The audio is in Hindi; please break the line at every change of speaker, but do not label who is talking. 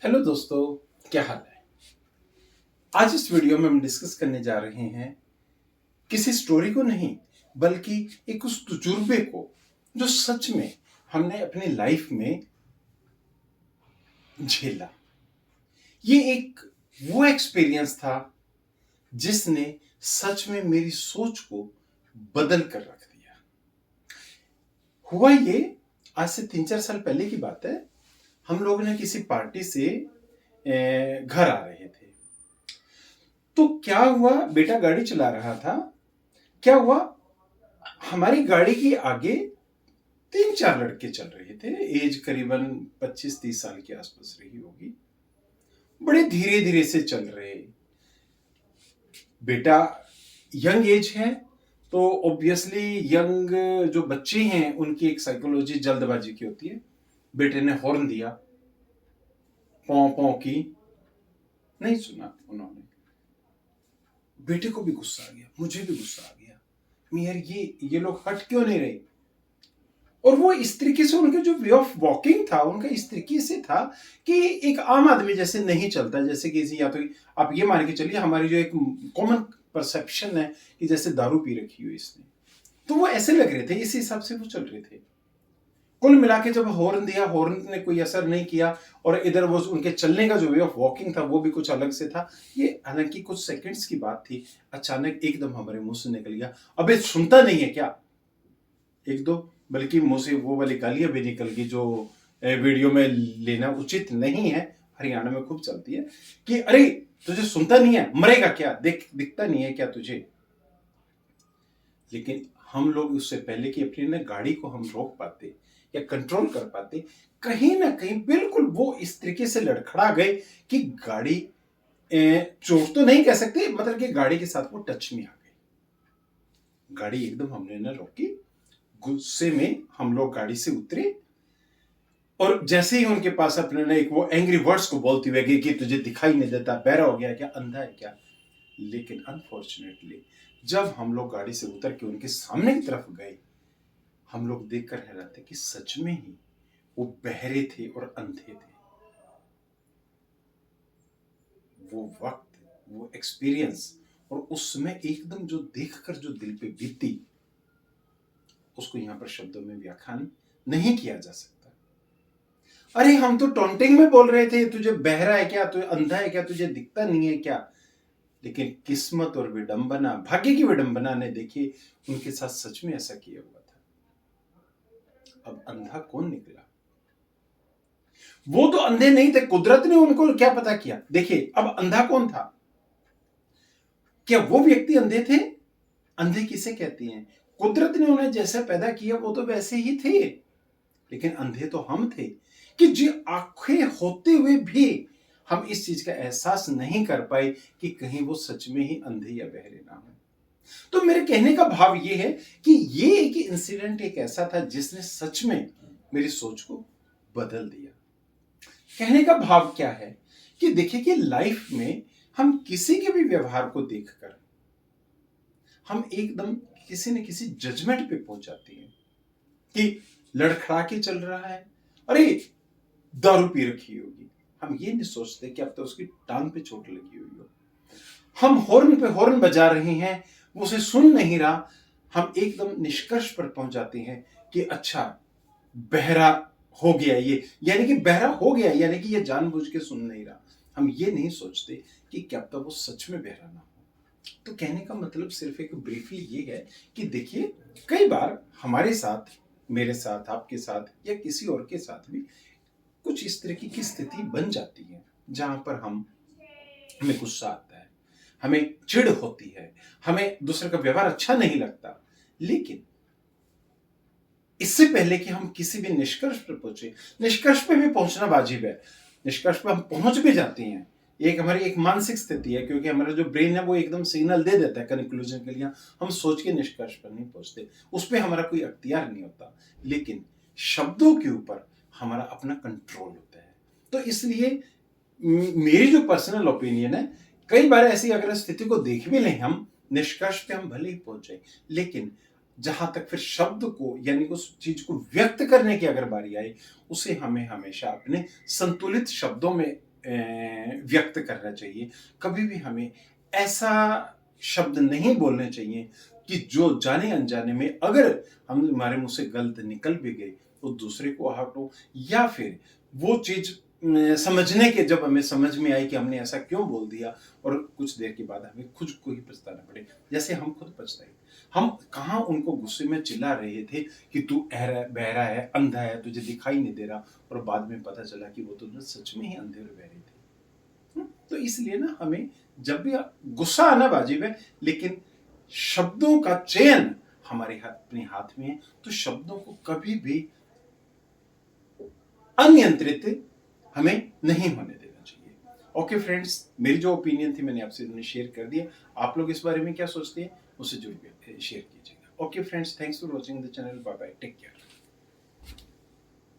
हेलो दोस्तों, क्या हाल है। आज इस वीडियो में हम डिस्कस करने जा रहे हैं किसी स्टोरी को नहीं, बल्कि एक उस तजुर्बे को जो सच में हमने अपनी लाइफ में झेला। ये एक वो एक्सपीरियंस था जिसने सच में मेरी सोच को बदल कर रख दिया। हुआ ये आज से 3-4 साल पहले की बात है। हम लोग ने किसी पार्टी से घर आ रहे थे। तो क्या हुआ, बेटा गाड़ी चला रहा था। क्या हुआ, हमारी गाड़ी के आगे 3-4 लड़के चल रहे थे। एज करीबन 25-30 साल के आसपास रही होगी। बड़े धीरे धीरे से चल रहे। बेटा यंग एज है, तो ऑब्वियसली यंग जो बच्चे हैं उनकी एक साइकोलॉजी जल्दबाजी की होती है। बेटे ने हॉर्न दिया, पौ पौ की, नहीं सुना उन्होंने। बेटे को भी गुस्सा आ गया, मुझे भी गुस्सा आ गया। यार ये लोग हट क्यों नहीं रहे। और वो इस तरीके से, उनके जो वे ऑफ वॉकिंग था उनका इस तरीके से था कि एक आम आदमी जैसे नहीं चलता। जैसे कि या तो आप ये मान के चलिए, हमारी जो एक कॉमन परसेप्शन है कि जैसे दारू पी रखी हो इसने, तो वो ऐसे लग रहे थे, इस हिसाब से वो चल रहे थे। कुल मिला के जब हॉर्न दिया, हॉर्न ने कोई असर नहीं किया, और इधर वो उनके चलने का जो वे ऑफ वॉकिंग था वो भी कुछ अलग से था। ये हालांकि कुछ सेकंड्स की बात थी। अचानक एकदम हमारे मुंह से निकल गया, अबे सुनता नहीं है क्या। एक दो, बल्कि मुंह से वो वाली गालियां भी निकल गई जो वीडियो में लेना उचित नहीं है। हरियाणा में खूब चलती है कि अरे तुझे सुनता नहीं है, मरेगा क्या, दिखता नहीं है क्या तुझे। लेकिन हम लोग उससे पहले कि अपनी ना गाड़ी को हम रोक पाते या कंट्रोल कर पाते, कहीं ना कहीं बिल्कुल वो इस तरीके से लड़खड़ा गए कि गाड़ी, चोट तो नहीं कह सकते, मतलब कि गाड़ी के साथ वो टच में आ गई। गाड़ी एकदम हमने ना रोकी। गुस्से में हम लोग गाड़ी से उतरे, और जैसे ही उनके पास अपने ने एक वो एंग्री वर्ड्स को बोलती हुए गई कि तुझे दिखाई नहीं देता, बहरा हो गया क्या, अंधा है क्या। लेकिन अनफॉर्चुनेटली जब हम लोग गाड़ी से उतर के उनके सामने की तरफ गए, हम लोग देखकर हैरान थे कि सच में ही वो बहरे थे और अंधे थे। वो वक्त, वो एक्सपीरियंस, और उसमें एकदम जो देखकर जो दिल पे बीती, उसको यहां पर शब्दों में व्याख्यान नहीं किया जा सकता। अरे हम तो टॉन्टिंग में बोल रहे थे, तुझे बहरा है क्या, तुझे अंधा है क्या, तुझे दिखता नहीं है क्या। लेकिन किस्मत और विडंबना, भाग्य की विडंबना ने देखिए उनके साथ सच में ऐसा किया हुआ था। अब अंधा कौन निकला। वो तो अंधे नहीं थे, कुदरत ने उनको क्या पता किया। देखिए अब अंधा कौन था। क्या वो व्यक्ति अंधे थे। अंधे किसे कहती हैं, कुदरत ने उन्हें जैसा पैदा किया वो तो वैसे ही थे। लेकिन अंधे तो हम थे कि जो आंखें होते हुए भी हम इस चीज का एहसास नहीं कर पाए कि कहीं वो सच में ही अंधे या बहरे ना हो। तो मेरे कहने का भाव ये है कि ये एक इंसिडेंट एक ऐसा था जिसने सच में मेरी सोच को बदल दिया। कहने का भाव क्या है कि देखिए कि लाइफ में हम किसी के भी व्यवहार को देखकर हम एकदम किसी न किसी जजमेंट पे पहुंच जाती हैं कि लड़खड़ा के चल रहा है, अरे दारू पी रखी होगी। हम ये नहीं सोचते कि अब तो उसकी टांग पे चोट लगी हुई हो। हम हॉर्न पे हॉर्न बजा रहे हैं, वो उसे सुन नहीं रहा। हम एकदम निष्कर्ष पर पहुंच जाते हैं कि अच्छा बहरा हो गया ये, यानी कि बहरा हो गया यानी कि ये जानबूझ के सुन नहीं रहा। हम ये नहीं सोचते कि क्या पता वो सच में बहरा ना हो। तो कहने का मतलब सिर्फ एक ब्रीफली ये है कि देखिए कई बार हमारे साथ, मेरे साथ, आपके साथ या किसी और के साथ भी कुछ इस तरह की स्थिति बन जाती है जहां पर हमें गुस्सा आता है, हमें चिढ़ होती है, हमें दूसरे का व्यवहार अच्छा नहीं लगता। लेकिन इससे पहले कि हम किसी भी निष्कर्ष पर पहुंचे, निष्कर्ष पे भी पहुंचना वाजिब है, निष्कर्ष पे हम पहुंच भी जाते हैं। एक हमारी एक मानसिक स्थिति है, क्योंकि हमारा जो ब्रेन है वो एकदम सिग्नल दे देता है कंक्लूजन के लिए। हम सोच के निष्कर्ष पर नहीं पहुंचते, उस पर हमारा कोई अख्तियार नहीं होता। लेकिन शब्दों के ऊपर हमारा अपना कंट्रोल होता है। तो इसलिए मेरी जो पर्सनल ओपिनियन है, कई बार ऐसी अगर स्थिति को देख भी लें हम, निष्कर्ष पे हम भले ही पहुंच जाए, लेकिन जहां तक फिर शब्द को यानी उस चीज को व्यक्त करने की अगर बारी आए, उसे हमें हमेशा अपने संतुलित शब्दों में व्यक्त करना चाहिए। कभी भी हमें ऐसा शब्द नहीं बोलने चाहिए कि जो जाने अनजाने में अगर हम हमारे मुंह से गलत निकल भी गए तो दूसरे को हर्ट हो, या फिर वो चीज समझने के जब हमें समझ में आई कि हमने ऐसा क्यों बोल दिया और कुछ देर के बाद हमें खुद को ही पछताना पड़े, जैसे हम खुद पछताए। हम कहाँ उनको गुस्से में चिल्ला रहे थे कि तू बहरा है, अंधा है, तुझे दिखाई नहीं दे रहा, और बाद में पता चला कि वो तो सच में ही अंधे और बहरे थे। तो इसलिए ना हमें जब भी गुस्सा आना वाजिब है, लेकिन शब्दों का चयन हमारे अपने हाथ में है, तो शब्दों को कभी भी अनियंत्रित हमें नहीं होने देना चाहिए। ओके फ्रेंड्स, मेरी जो ओपिनियन थी मैंने आपसे शेयर कर दिया। आप लोग इस बारे में क्या सोचते हैं उसे जरूर शेयर कीजिएगा। Okay friends, thanks for watching the channel. Bye bye, take care.